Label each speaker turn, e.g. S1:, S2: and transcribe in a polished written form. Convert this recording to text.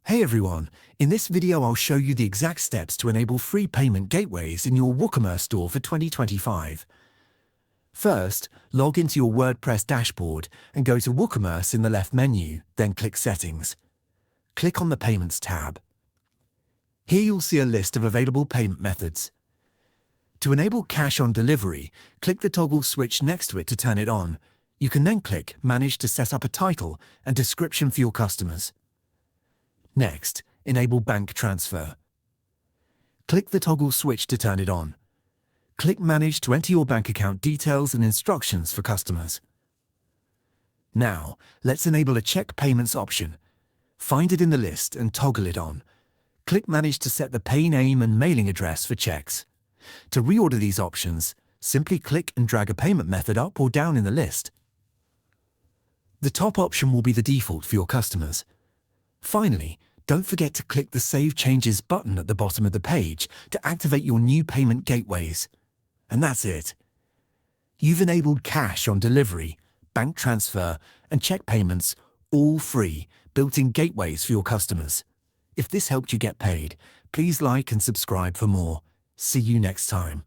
S1: Hey everyone, in this video I'll show you the exact steps to enable free payment gateways in your WooCommerce store for 2025. First, log into your WordPress dashboard and go to WooCommerce in the left menu, then click Settings. Click on the Payments tab. Here you'll see a list of available payment methods. To enable cash on delivery, click the toggle switch next to it to turn it on. You can then click Manage to set up a title and description for your customers. Next, enable bank transfer. Click the toggle switch to turn it on. Click Manage to enter your bank account details and instructions for customers. Now, let's enable a check payments option. Find it in the list and toggle it on. Click Manage to set the pay name and mailing address for checks. To reorder these options, simply click and drag a payment method up or down in the list. The top option will be the default for your customers. Finally, don't forget to click the Save Changes button at the bottom of the page to activate your new payment gateways. And that's it. You've enabled cash on delivery, bank transfer, and check payments, all free, built-in gateways for your customers. If this helped you get paid, please like and subscribe for more. See you next time.